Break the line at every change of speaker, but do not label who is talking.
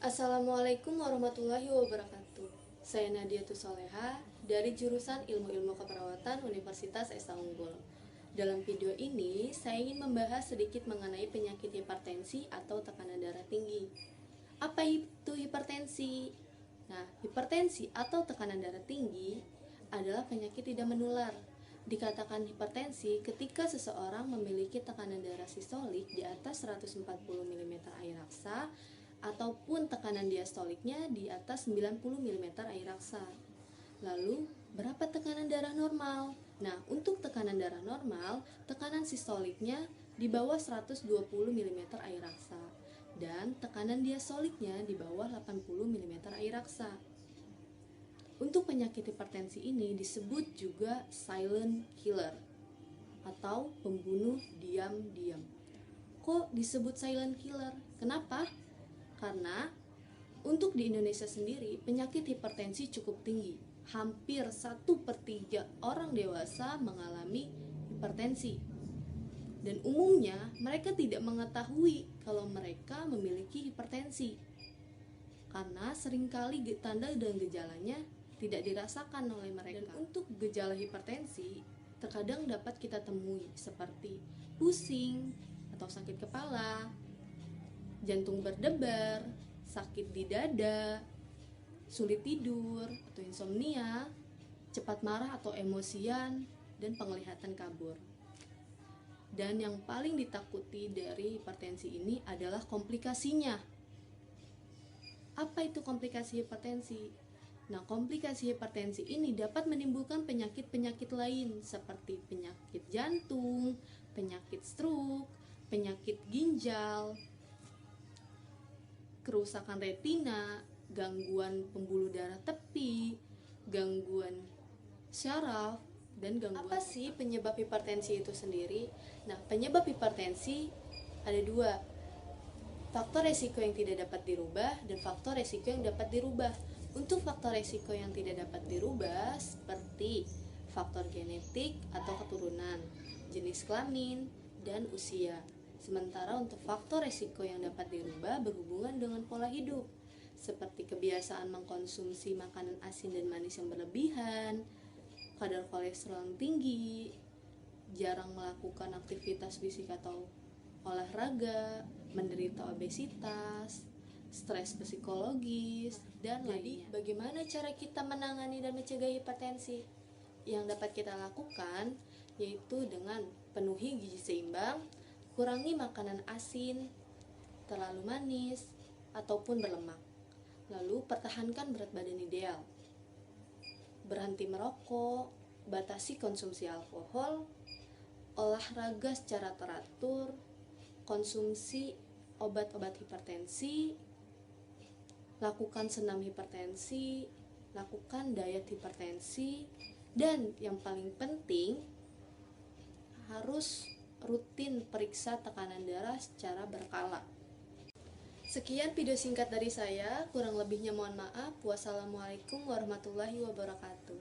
Assalamualaikum warahmatullahi wabarakatuh. Saya Nadia Tusoleha dari jurusan Ilmu-Ilmu Keperawatan Universitas Esa Unggul. Dalam video ini, saya ingin membahas sedikit mengenai penyakit hipertensi atau tekanan darah tinggi. Apa itu hipertensi? Nah, hipertensi atau tekanan darah tinggi adalah penyakit tidak menular. Dikatakan hipertensi ketika seseorang memiliki tekanan darah sistolik di atas 140 mm air raksa ataupun tekanan diastoliknya di atas 90 mm air raksa. Lalu, berapa tekanan darah normal? Nah, untuk tekanan darah normal, tekanan sistoliknya di bawah 120 mm air raksa dan tekanan diastoliknya di bawah 80 mm air raksa. Untuk penyakit hipertensi ini disebut juga silent killer atau pembunuh diam-diam. Kok disebut silent killer? Kenapa? Karena untuk di Indonesia sendiri penyakit hipertensi cukup tinggi. Hampir 1/3 orang dewasa mengalami hipertensi. Dan umumnya mereka tidak mengetahui kalau mereka memiliki hipertensi. Karena seringkali tanda dan gejalanya tidak dirasakan oleh mereka. Dan untuk gejala hipertensi terkadang dapat kita temui seperti pusing atau sakit kepala, jantung berdebar, sakit di dada, sulit tidur atau insomnia, cepat marah atau emosian, dan penglihatan kabur. Dan yang paling ditakuti dari hipertensi ini adalah komplikasinya. Apa itu komplikasi hipertensi? Nah, komplikasi hipertensi ini dapat menimbulkan penyakit-penyakit lain seperti penyakit jantung, penyakit stroke, penyakit ginjal, kerusakan retina, gangguan pembuluh darah tepi, gangguan syaraf, dan gangguan. Apa sih penyebab hipertensi itu sendiri? Nah, penyebab hipertensi ada dua. Faktor resiko yang tidak dapat dirubah dan faktor resiko yang dapat dirubah. Untuk faktor resiko yang tidak dapat dirubah seperti faktor genetik atau keturunan, jenis kelamin, dan usia. Sementara untuk faktor resiko yang dapat dirubah berhubungan dengan pola hidup, seperti kebiasaan mengkonsumsi makanan asin dan manis yang berlebihan, kadar kolesterol yang tinggi, jarang melakukan aktivitas fisik atau olahraga, menderita obesitas, stres psikologis, dan lainnya. Jadi, bagaimana cara kita menangani dan mencegah hipertensi? Yang dapat kita lakukan yaitu dengan penuhi gizi seimbang, kurangi makanan asin, terlalu manis, ataupun berlemak. Lalu, pertahankan berat badan ideal. Berhenti merokok, batasi konsumsi alkohol, olahraga secara teratur, konsumsi obat-obat hipertensi, lakukan senam hipertensi, lakukan diet hipertensi, dan yang paling penting harus rutin periksa tekanan darah secara berkala. Sekian video singkat dari saya, kurang lebihnya mohon maaf. Wassalamualaikum warahmatullahi wabarakatuh.